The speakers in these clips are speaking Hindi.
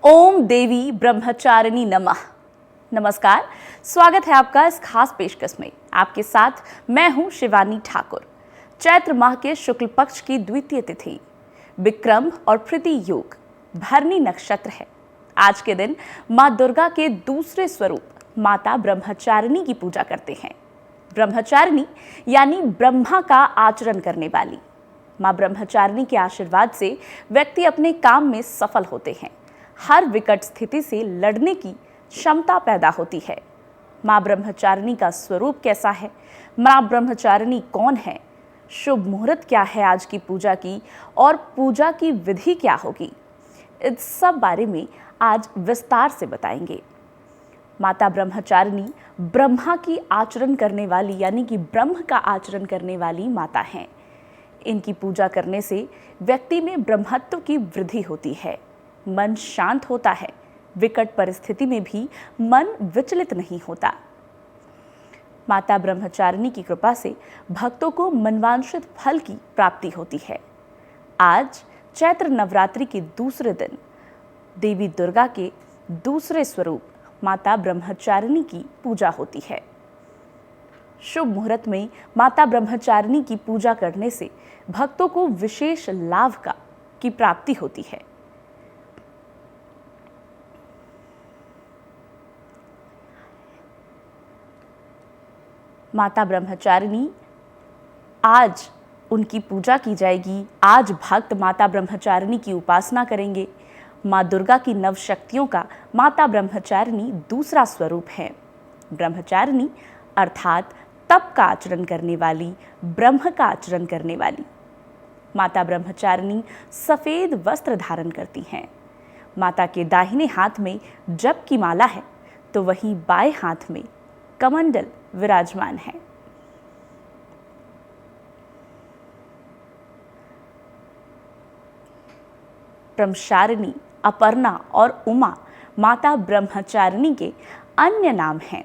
ओम देवी ब्रह्मचारिणी नमः। नमस्कार, स्वागत है आपका इस खास पेशकश में। आपके साथ मैं हूं शिवानी ठाकुर। चैत्र माह के शुक्ल पक्ष की द्वितीय तिथि विक्रम और प्रीति योग भरणी नक्षत्र है। आज के दिन मां दुर्गा के दूसरे स्वरूप माता ब्रह्मचारिणी की पूजा करते हैं। ब्रह्मचारिणी यानी ब्रह्मा का आचरण करने वाली। मां ब्रह्मचारिणी के आशीर्वाद से व्यक्ति अपने काम में सफल होते हैं। हर विकट स्थिति से लड़ने की क्षमता पैदा होती है। मां ब्रह्मचारिणी का स्वरूप कैसा है, मां ब्रह्मचारिणी कौन है, शुभ मुहूर्त क्या है आज की पूजा की, और पूजा की विधि क्या होगी, इस सब बारे में आज विस्तार से बताएंगे। माता ब्रह्मचारिणी ब्रह्मा की आचरण करने वाली यानी कि ब्रह्म का आचरण करने वाली माता हैं। इनकी पूजा करने से व्यक्ति में ब्रह्मत्व की वृद्धि होती है, मन शांत होता है, विकट परिस्थिति में भी मन विचलित नहीं होता। माता ब्रह्मचारिणी की कृपा से भक्तों को मनवांछित फल की प्राप्ति होती है। आज चैत्र नवरात्रि के दूसरे दिन देवी दुर्गा के दूसरे स्वरूप माता ब्रह्मचारिणी की पूजा होती है। शुभ मुहूर्त में माता ब्रह्मचारिणी की पूजा करने से भक्तों को विशेष लाभ की प्राप्ति होती है। माता ब्रह्मचारिणी आज उनकी पूजा की जाएगी। आज भक्त माता ब्रह्मचारिणी की उपासना करेंगे। माँ दुर्गा की नव शक्तियों का माता ब्रह्मचारिणी दूसरा स्वरूप है। ब्रह्मचारिणी अर्थात तप का आचरण करने वाली, ब्रह्म का आचरण करने वाली। माता ब्रह्मचारिणी सफेद वस्त्र धारण करती हैं। माता के दाहिने हाथ में जप की माला है तो वहीं बाएं हाथ में कमंडल विराजमान है। ब्रह्मचारिणी, अपर्णा और उमा माता ब्रह्मचारिणी के अन्य नाम हैं।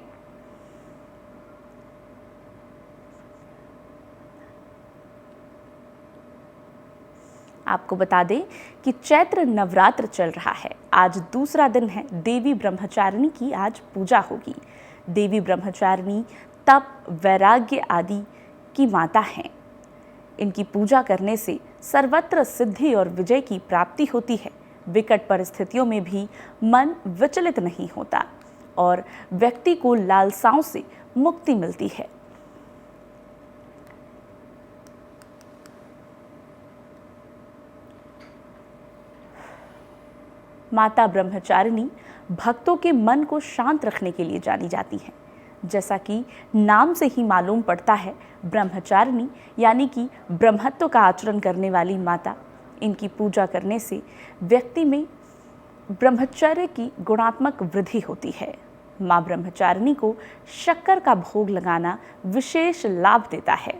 आपको बता दें कि चैत्र नवरात्र चल रहा है। आज दूसरा दिन है। देवी ब्रह्मचारिणी की आज पूजा होगी। देवी ब्रह्मचारिणी तप, वैराग्य आदि की माता हैं। इनकी पूजा करने से सर्वत्र सिद्धि और विजय की प्राप्ति होती है। विकट परिस्थितियों में भी मन विचलित नहीं होता और व्यक्ति को लालसाओं से मुक्ति मिलती है। माता ब्रह्मचारिणी भक्तों के मन को शांत रखने के लिए जानी जाती हैं। जैसा कि नाम से ही मालूम पड़ता है, ब्रह्मचारिणी यानी कि ब्रह्मत्व का आचरण करने वाली माता। इनकी पूजा करने से व्यक्ति में ब्रह्मचर्य की गुणात्मक वृद्धि होती है। माँ ब्रह्मचारिणी को शक्कर का भोग लगाना विशेष लाभ देता है।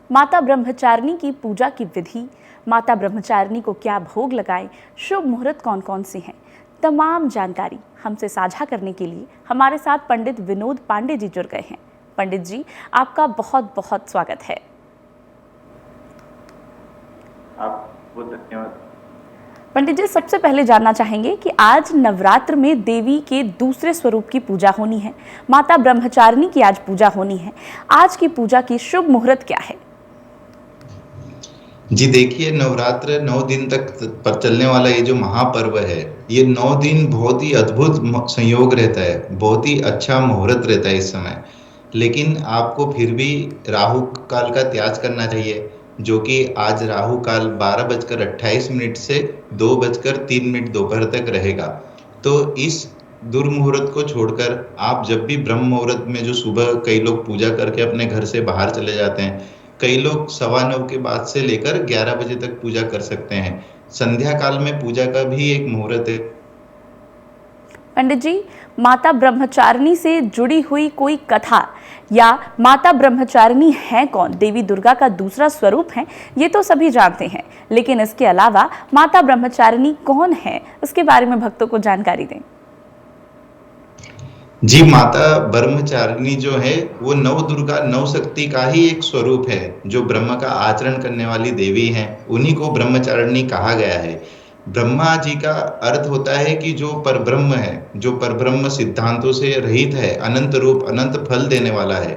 माता ब्रह्मचारिणी की पूजा की विधि, माता ब्रह्मचारिणी को क्या भोग लगाएं, शुभ मुहूर्त कौन कौन से हैं, तमाम जानकारी हमसे साझा करने के लिए हमारे साथ पंडित विनोद पांडे जी जुड़ गए हैं। पंडित जी, आपका बहुत बहुत स्वागत है। आपको धन्यवाद। पंडित जी, सबसे पहले जानना चाहेंगे कि आज नवरात्र में देवी के दूसरे स्वरूप की पूजा होनी है, माता ब्रह्मचारिणी की आज पूजा होनी है। आज की पूजा की शुभ मुहूर्त क्या है? जी देखिए, नवरात्र 9 दिन तक पर चलने वाला ये जो महापर्व है, ये 9 दिन बहुत ही अद्भुत संयोग रहता है, बहुत ही अच्छा मुहूर्त रहता है इस समय। लेकिन आपको फिर भी राहु काल का त्याग करना चाहिए, जो कि आज राहु काल 12:28 से 2:03 दोपहर तक रहेगा। तो इस दुर्मुहूर्त को छोड़कर आप जब भी ब्रह्म मुहूर्त में, जो सुबह कई लोग पूजा करके अपने घर से बाहर चले जाते हैं, कई लोग 9:15 के बाद से लेकर 11 बजे तक पूजा कर सकते हैं। संध्या काल में पूजा का भी एक मुहूर्त है। पंडित जी, माता ब्रह्मचारिणी से जुड़ी हुई कोई कथा या माता ब्रह्मचारिणी है कौन, देवी दुर्गा का दूसरा स्वरूप है, ये तो सभी जानते हैं, लेकिन इसके अलावा माता ब्रह्मचारिणी कौन है, इसके बारे में भक्तों को जानकारी दें। जी, माता ब्रह्मचारिणी जो है वो नव दुर्गा, नव शक्ति का ही एक स्वरूप है, जो ब्रह्म का आचरण करने वाली देवी हैं, उन्हीं को ब्रह्मचारिणी कहा गया है। ब्रह्मा जी का अर्थ होता है कि जो परब्रह्म है, जो परब्रह्म सिद्धांतों से रहित है, अनंत रूप अनंत फल देने वाला है।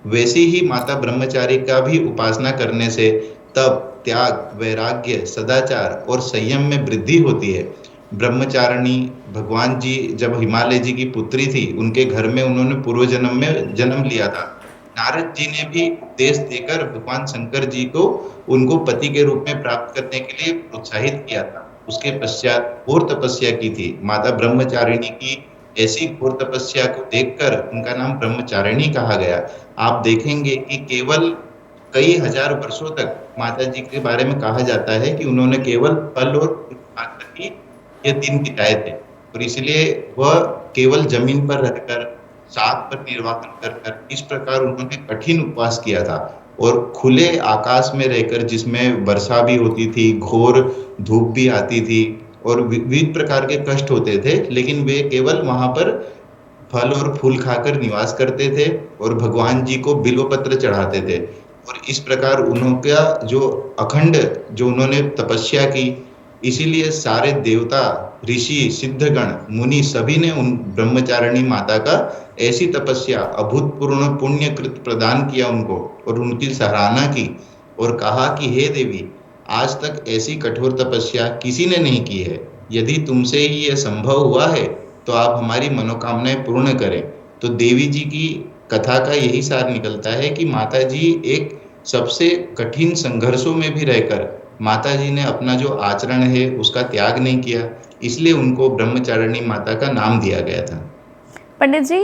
वैसे ही माता ब्रह्मचारी का भी उपासना करने से तप, त्याग, वैराग्य, सदाचार और संयम में वृद्धि होती है। ब्रह्मचारिणी भगवान जी जब हिमालय जी की पुत्री थी, उनके घर में उन्होंने पूर्व जन्म में जन्म लिया था। नारद जी ने भी उपदेश देकर भगवान शंकर जी को उनको पति के रूप में प्राप्त करने के लिए प्रोत्साहित किया था। उसके पश्चात घोर तपस्या की थी। माता ब्रह्मचारिणी की ऐसी घोर तपस्या को देखकर उनका नाम ब्रह्मचारिणी कहा गया। आप देखेंगे कि केवल कई हजार वर्षों तक माता जी के बारे में कहा जाता है कि उन्होंने केवल फल और फूल खाकर ही ये दिन बिताए थे, और इसलिए वह केवल जमीन पर रहकर, साग पर निर्वाह कर कर इस प्रकार उन्होंने कठिन उपवास किया था। और खुले आकाश में रहकर, जिसमें वर्षा भी होती थी, घोर धूप भी आती थी और विविध प्रकार के कष्ट होते थे, लेकिन वे केवल वहां पर फल और फूल खाकर निवास करते थे और भगवान जी को बिल्वपत्र चढ़ाते थे। और इस प्रकार उनका जो अखंड जो उन्होंने तपस्या की, इसीलिए सारे देवता, ऋषि, सिद्धगण, मुनि सभी ने उन ब्रह्मचारिणी माता का ऐसी तपस्या, अभूतपूर्व पुण्य कृत प्रदान किया उनको और उनकी सराहना की और कहा कि हे देवी, आज तक ऐसी कठोर तपस्या किसी ने नहीं की है। यदि तुमसे ही यह संभव हुआ है तो आप हमारी मनोकामनाएं पूर्ण करें। तो देवी जी की कथा का यही सार निकलता है कि माता जी एक सबसे कठिन संघर्षों में भी रहकर माता जी ने अपना जो आचरण है उसका त्याग नहीं किया, इसलिए उनको ब्रह्मचारिणी माता का नाम दिया गया था। पंडित जी,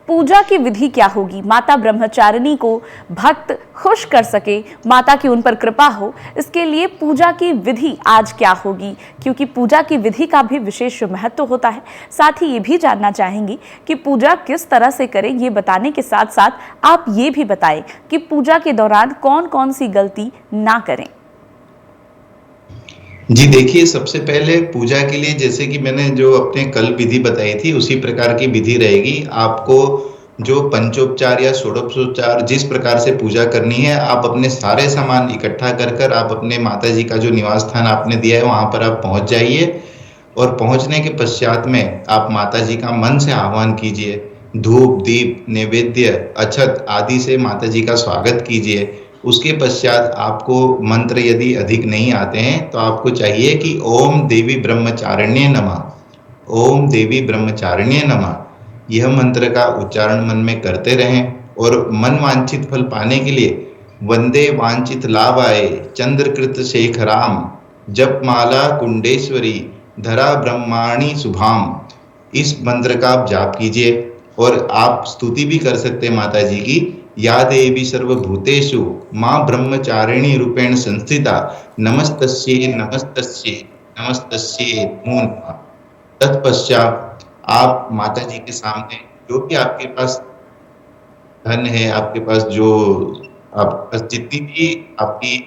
पूजा की विधि क्या होगी, माता ब्रह्मचारिणी को भक्त खुश कर सके, माता की उन पर कृपा हो, इसके लिए पूजा की विधि आज क्या होगी, क्योंकि पूजा की विधि का भी विशेष महत्व होता है। साथ ही ये भी जानना चाहेंगी कि पूजा किस तरह से करें, ये बताने के साथ साथ आप ये भी बताएं कि पूजा के दौरान कौन कौन सी गलती ना करें। जी देखिए, सबसे पहले पूजा के लिए जैसे कि मैंने जो अपने कल विधि बताई थी, उसी प्रकार की विधि रहेगी। आपको जो पंचोपचार या षोडशोपचार जिस प्रकार से पूजा करनी है, आप अपने सारे सामान इकट्ठा कर कर आप अपने माता जी का जो निवास स्थान आपने दिया है वहां पर आप पहुंच जाइए। और पहुंचने के पश्चात में आप माता जी का मन से आह्वान कीजिए। धूप, दीप, नैवेद्य, अक्षत आदि से माता जी का स्वागत कीजिए। उसके पश्चात आपको मंत्र यदि अधिक नहीं आते हैं तो आपको चाहिए कि ओम देवी ब्रह्मचारिण्ये नमः, ओम देवी ब्रह्मचारिण्ये नमः, यह मंत्र का उच्चारण मन में करते रहें। और मन वांछित फल पाने के लिए वंदे वांछित लाभाय चंद्रकृत शेखराम, जप माला कुंडेश्वरी, धरा ब्रह्माणी शुभाम, इस मंत्र का आप जाप कीजिए। और आप स्तुति भी कर सकते हैं माता जी की, या देवी सर्वभूतेषु माँ ब्रह्मचारिणी रूपेण संस्थिता, नमस्तस्ये नमस्तस्ये नमस्तस्ये नमो नमः। तत्पश्चात आप माता जी के सामने जो भी आपके पास धन है, आपके पास जो आपके पास जितनी भी आपकी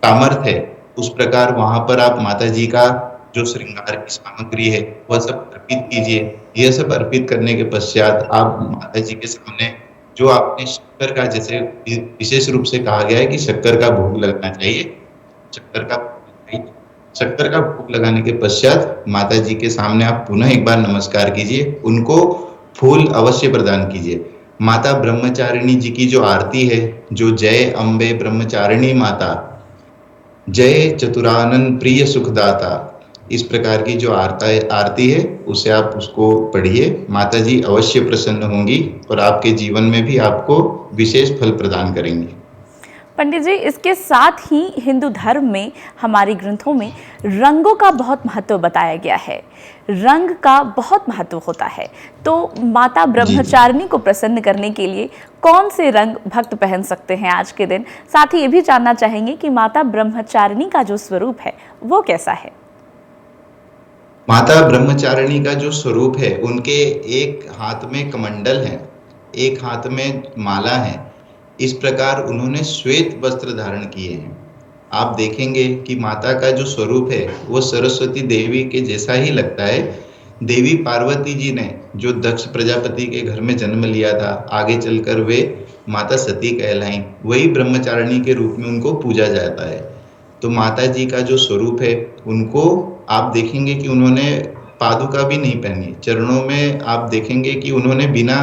सामर्थ्य है, उस प्रकार वहां पर आप माता जी का जो श्रृंगार की सामग्री है वह सब अर्पित कीजिए। यह सब अर्पित करने के पश्चात आप माता जी के सामने जो आपने शक्कर का, जैसे विशेष रूप से कहा गया है कि शक्कर का भोग लगना चाहिए, शक्कर का भोग लगाने के पश्चात माता जी के सामने आप पुनः एक बार नमस्कार कीजिए, उनको फूल अवश्य प्रदान कीजिए। माता ब्रह्मचारिणी जी की जो आरती है, जो जय अम्बे ब्रह्मचारिणी माता, जय चतुरानन प्रिय सुखदाता, इस प्रकार की जो आरती है उसे आप उसको पढ़िए। माता जी अवश्य प्रसन्न होंगी और आपके जीवन में भी आपको विशेष फल प्रदान करेंगी। पंडित जी, इसके साथ ही हिंदू धर्म में, हमारे ग्रंथों में रंगों का बहुत महत्व बताया गया है, रंग का बहुत महत्व होता है। तो माता ब्रह्मचारिणी को प्रसन्न करने के लिए कौन से रंग भक्त पहन सकते हैं आज के दिन? साथ ही ये भी जानना चाहेंगे कि माता ब्रह्मचारिणी का जो स्वरूप है वो कैसा है? माता ब्रह्मचारिणी का जो स्वरूप है, उनके एक हाथ में कमंडल है, एक हाथ में माला है। इस प्रकार उन्होंने श्वेत वस्त्र धारण किए हैं। आप देखेंगे कि माता का जो स्वरूप है वो सरस्वती देवी के जैसा ही लगता है। देवी पार्वती जी ने जो दक्ष प्रजापति के घर में जन्म लिया था, आगे चलकर वे माता सती कहलाईं, वही ब्रह्मचारिणी के रूप में उनको पूजा जाता है। तो माता जी का जो स्वरूप है, उनको आप देखेंगे कि उन्होंने पादुका भी नहीं पहनी। चरणों में आप देखेंगे कि उन्होंने बिना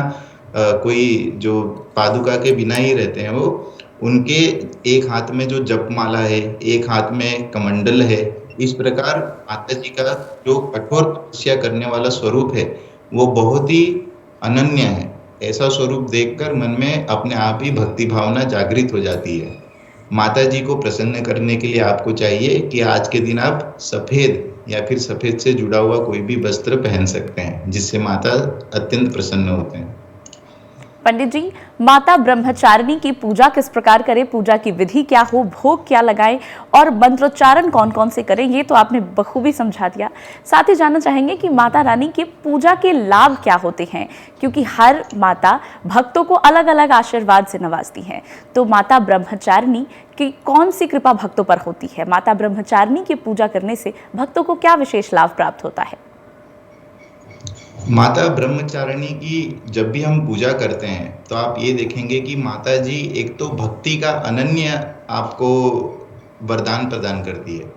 कोई जो पादुका के बिना ही रहते हैं वो। उनके एक हाथ में जो जपमाला है, एक हाथ में कमंडल है। इस प्रकार माता जी का जो कठोर तपस्या करने वाला स्वरूप है वो बहुत ही अनन्य है। ऐसा स्वरूप देखकर मन में अपने आप ही भक्ति भावना जागृत हो जाती है। माता जी को प्रसन्न करने के लिए आपको चाहिए कि आज के दिन आप सफेद या फिर सफेद से जुड़ा हुआ कोई भी वस्त्र पहन सकते हैं, जिससे माता अत्यंत प्रसन्न होते हैं। पंडित जी, माता ब्रह्मचारिणी की पूजा किस प्रकार करें, पूजा की विधि क्या हो, भोग क्या लगाएं और मंत्रोच्चारण कौन कौन से करें, ये तो आपने बखूबी समझा दिया। साथ ही जानना चाहेंगे कि माता रानी की पूजा के लाभ क्या होते हैं, क्योंकि हर माता भक्तों को अलग अलग आशीर्वाद से नवाजती हैं। तो माता ब्रह्मचारिणी की कौन सी कृपा भक्तों पर होती है, माता ब्रह्मचारिणी की पूजा करने से भक्तों को क्या विशेष लाभ प्राप्त होता है? माता ब्रह्मचारिणी की जब भी हम पूजा करते हैं तो आप ये देखेंगे कि माता जी एक तो भक्ति का अनन्य आपको वरदान प्रदान करती है।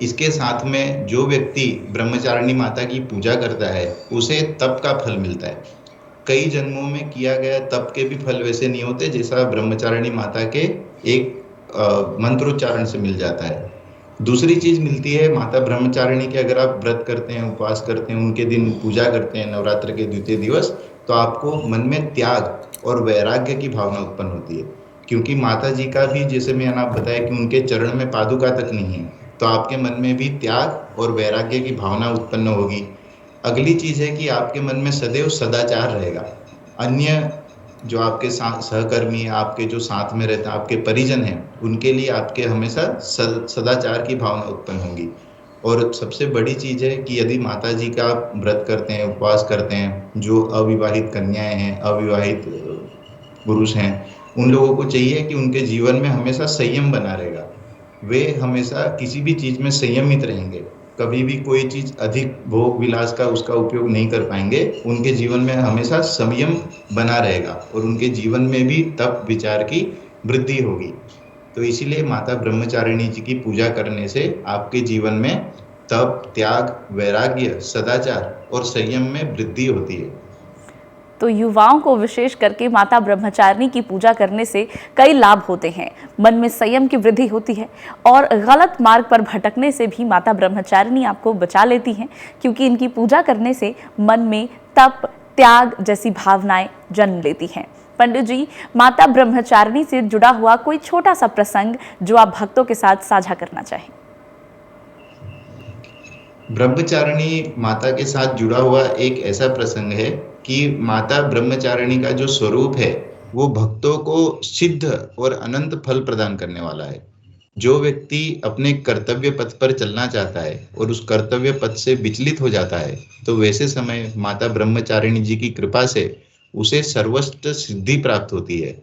इसके साथ में जो व्यक्ति ब्रह्मचारिणी माता की पूजा करता है उसे तप का फल मिलता है। कई जन्मों में किया गया तप के भी फल वैसे नहीं होते जैसा ब्रह्मचारिणी माता के एक मंत्रोच्चारण से मिल जाता है। दूसरी चीज मिलती है माता ब्रह्मचारिणी के, अगर आप व्रत करते हैं, उपवास करते हैं, उनके दिन पूजा करते हैं नवरात्र के द्वितीय दिवस, तो आपको मन में त्याग और वैराग्य की भावना उत्पन्न होती है। क्योंकि माता जी का भी, जैसे मैंने आप बताया कि उनके चरण में पादुका तक नहीं है, तो आपके मन में भी त्याग और वैराग्य की भावना उत्पन्न होगी। अगली चीज है कि आपके मन में सदैव सदाचार रहेगा। अन्य जो आपके सहकर्मी, आपके जो साथ में रहते हैं, आपके परिजन हैं, उनके लिए आपके हमेशा सदाचार की भावना उत्पन्न होगी। और सबसे बड़ी चीज है कि यदि माता जी का व्रत करते हैं, उपवास करते हैं, जो अविवाहित कन्याएं हैं, अविवाहित पुरुष हैं, उन लोगों को चाहिए कि उनके जीवन में हमेशा संयम बना रहेगा। वे हमेशा किसी भी चीज में संयमित रहेंगे, कभी भी कोई चीज अधिक भोग विलास का उसका उपयोग नहीं कर पाएंगे। उनके जीवन में हमेशा संयम बना रहेगा और उनके जीवन में भी तप विचार की वृद्धि होगी। तो इसीलिए माता ब्रह्मचारिणी जी की पूजा करने से आपके जीवन में तप, त्याग, वैराग्य, सदाचार और संयम में वृद्धि होती है। तो युवाओं को विशेष करके माता ब्रह्मचारिणी की पूजा करने से कई लाभ होते हैं। मन में संयम की वृद्धि होती है और गलत मार्ग पर भटकने से भी माता ब्रह्मचारिणी आपको बचा लेती हैं, क्योंकि इनकी पूजा करने से मन में तप, त्याग जैसी भावनाएं जन्म लेती हैं। पंडित जी, माता ब्रह्मचारिणी से जुड़ा हुआ कोई छोटा सा प्रसंग जो आप भक्तों के साथ साझा करना चाहें। ब्रह्मचारिणी माता के साथ जुड़ा हुआ एक ऐसा प्रसंग है कि माता ब्रह्मचारिणी का जो स्वरूप है वो भक्तों को सिद्ध और अनंत फल प्रदान करने वाला है। जो व्यक्ति अपने कर्तव्य पथ पर चलना चाहता है और उस कर्तव्य पथ से विचलित हो जाता है, तो वैसे समय माता ब्रह्मचारिणी जी की कृपा से उसे सर्वस्त्र सिद्धि प्राप्त होती है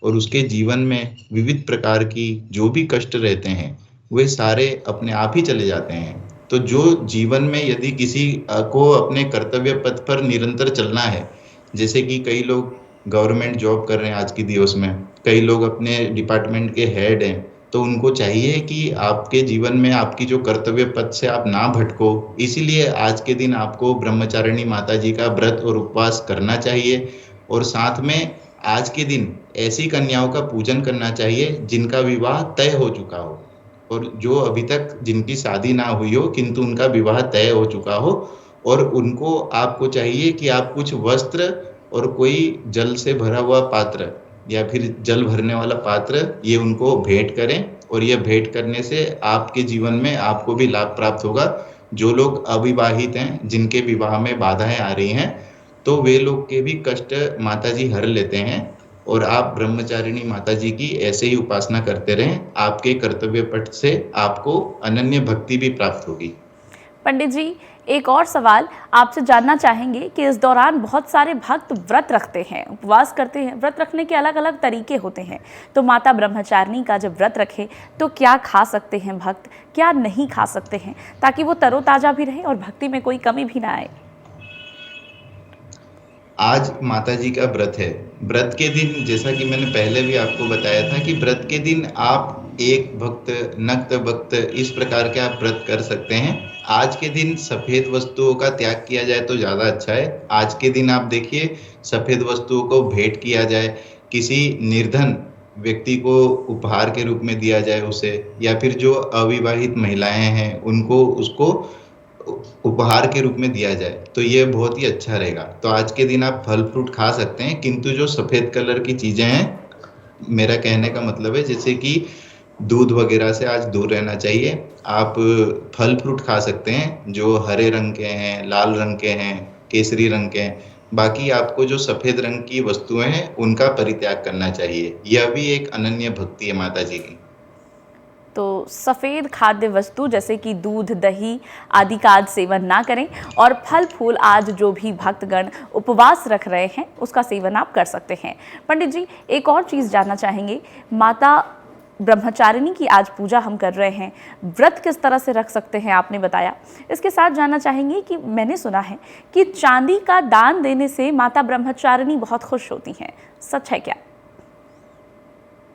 और उसके जीवन में विविध प्रकार की जो भी कष्ट रहते हैं वे सारे अपने आप ही चले जाते हैं। तो जो जीवन में यदि किसी को अपने कर्तव्य पथ पर निरंतर चलना है, जैसे कि कई लोग गवर्नमेंट जॉब कर रहे हैं आज की दिवस में, कई लोग अपने डिपार्टमेंट के हेड हैं, तो उनको चाहिए कि आपके जीवन में आपकी जो कर्तव्य पथ से आप ना भटको। इसीलिए आज के दिन आपको ब्रह्मचारिणी माता जी का व्रत और उपवास करना चाहिए और साथ में आज के दिन ऐसी कन्याओं का पूजन करना चाहिए जिनका विवाह तय हो चुका हो और जो अभी तक जिनकी शादी ना हुई हो किंतु उनका विवाह तय हो चुका हो, और उनको आपको चाहिए कि आप कुछ वस्त्र और कोई जल से भरा हुआ पात्र या फिर जल भरने वाला पात्र ये उनको भेंट करें। और ये भेंट करने से आपके जीवन में आपको भी लाभ प्राप्त होगा। जो लोग अविवाहित हैं, जिनके विवाह में बाधाएं आ रही हैं, तो वे लोग के भी कष्ट माता जी हर लेते हैं। और आप ब्रह्मचारिणी माता जी की ऐसे ही उपासना करते रहें, आपके कर्तव्य पथ से आपको अनन्य भक्ति भी प्राप्त होगी। पंडित जी, एक और सवाल आपसे जानना चाहेंगे कि इस दौरान बहुत सारे भक्त व्रत रखते हैं, उपवास करते हैं। व्रत रखने के अलग अलग तरीके होते हैं, तो माता ब्रह्मचारिणी का जब व्रत रखे तो क्या खा सकते हैं भक्त, क्या नहीं खा सकते हैं, ताकि वो तरोताजा भी रहे और भक्ति में कोई कमी भी ना आए? आज माता जी का व्रत है। व्रत के दिन, जैसा कि मैंने पहले भी आपको बताया था, कि व्रत के दिन आप एक भक्त, नक्त भक्त, इस प्रकार के आप व्रत कर सकते हैं। आज के दिन सफेद वस्तुओं का त्याग किया जाए तो ज्यादा अच्छा है। आज के दिन आप देखिए, सफेद वस्तुओं को भेंट किया जाए, किसी निर्धन व्यक्ति को उपहार के रूप में दिया जाए उसे, या फिर जो अविवाहित महिलाएं हैं उनको उसको उपहार के रूप में दिया जाए, तो ये बहुत ही अच्छा रहेगा। तो आज के दिन आप फल फ्रूट खा सकते हैं, किंतु जो सफेद कलर की चीजें हैं, मेरा कहने का मतलब है जैसे कि दूध वगैरह से आज दूर रहना चाहिए। आप फल फ्रूट खा सकते हैं जो हरे रंग के हैं, लाल रंग के हैं, केसरी रंग के हैं। बाकी आपको जो सफेद रंग की वस्तुएं हैं उनका परित्याग करना चाहिए। यह भी एक अनन्य भक्ति है माता जी की। तो सफ़ेद खाद्य वस्तु जैसे कि दूध, दही आदि का आज सेवन ना करें, और फल फूल आज जो भी भक्तगण उपवास रख रहे हैं उसका सेवन आप कर सकते हैं। पंडित जी, एक और चीज़ जानना चाहेंगे, माता ब्रह्मचारिणी की आज पूजा हम कर रहे हैं, व्रत किस तरह से रख सकते हैं आपने बताया। इसके साथ जानना चाहेंगे कि मैंने सुना है कि चांदी का दान देने से माता ब्रह्मचारिणी बहुत खुश होती हैं, सच है क्या?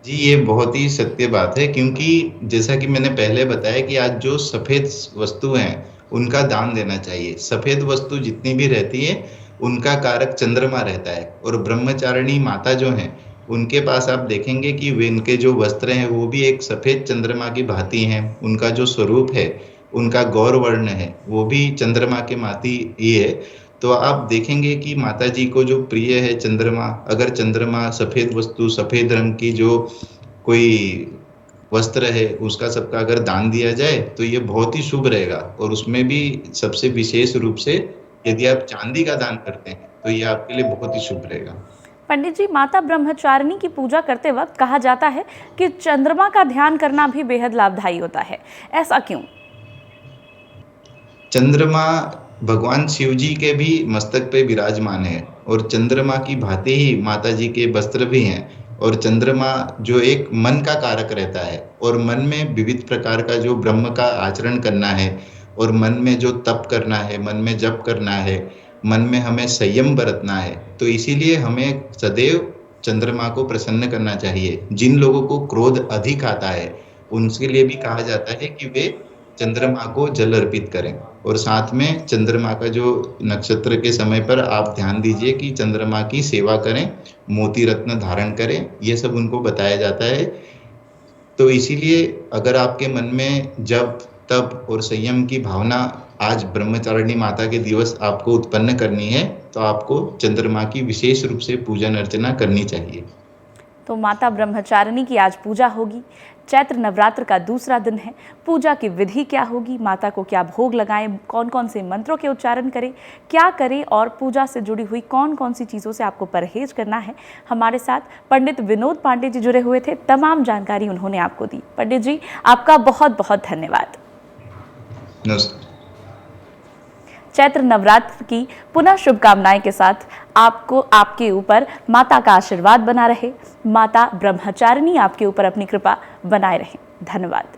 जी, ये बहुत ही सत्य बात है, क्योंकि जैसा कि मैंने पहले बताया कि आज जो सफेद वस्तु हैं उनका दान देना चाहिए। सफेद वस्तु जितनी भी रहती है उनका कारक चंद्रमा रहता है, और ब्रह्मचारिणी माता जो हैं उनके पास आप देखेंगे कि वे, उनके जो वस्त्र हैं वो भी एक सफेद चंद्रमा की भांति हैं। उनका जो स्वरूप है, उनका गौर वर्ण है, वो भी चंद्रमा के भांति ही है। तो आप देखेंगे कि माता जी को जो प्रिय है चंद्रमा, अगर चंद्रमा, सफेद वस्तु, सफेद रंग की जो कोई वस्त्र है उसका सबका अगर दान दिया जाए तो ये बहुत ही शुभ रहेगा। और उसमें भी सबसे विशेष रूप से यदि आप चांदी का दान करते हैं तो ये आपके लिए बहुत ही शुभ रहेगा। पंडित जी, माता ब्रह्मचारिणी की पूजा करते वक्त कहा जाता है कि चंद्रमा का ध्यान करना भी बेहद लाभदायी होता है, ऐसा क्यों? चंद्रमा भगवान शिव जी के भी मस्तक पे विराजमान है, और चंद्रमा की भांति ही माता जी के वस्त्र भी हैं। और चंद्रमा जो एक मन का कारक रहता है, और मन में विविध प्रकार का जो ब्रह्म का आचरण करना है, और मन में जो तप करना है, मन में जप करना है, मन में हमें संयम बरतना है, तो इसीलिए हमें सदैव चंद्रमा को प्रसन्न करना चाहिए। जिन लोगों को क्रोध अधिक आता है उनके लिए भी कहा जाता है कि वे चंद्रमा को जल अर्पित करें। और साथ में चंद्रमा का जो नक्षत्र के समय पर आप ध्यान दीजिए कि चंद्रमा की सेवा करें, मोती रत्न धारण करें, ये सब उनको बताया जाता है। तो इसीलिए अगर आपके मन में जप, तप और संयम की भावना आज ब्रह्मचारिणी माता के दिवस आपको उत्पन्न करनी है, तो आपको चंद्रमा की विशेष रूप से पूजन अर्चना करनी चाहिए। तो माता ब्रह्मचारिणी की आज पूजा होगी। चैत्र नवरात्र का दूसरा दिन है। पूजा की विधि क्या होगी, माता को क्या भोग लगाएं, कौन कौन से मंत्रों के उच्चारण करें, क्या करें, और पूजा से जुड़ी हुई कौन कौन सी चीज़ों से आपको परहेज करना है, हमारे साथ पंडित विनोद पांडे जी जुड़े हुए थे। तमाम जानकारी उन्होंने आपको दी। पंडित जी, आपका बहुत बहुत धन्यवाद। नमस्कार। चैत्र नवरात्र की पुनः शुभकामनाएं के साथ आपको, आपके ऊपर माता का आशीर्वाद बना रहे, माता ब्रह्मचारिणी आपके ऊपर अपनी कृपा बनाए रहे। धन्यवाद।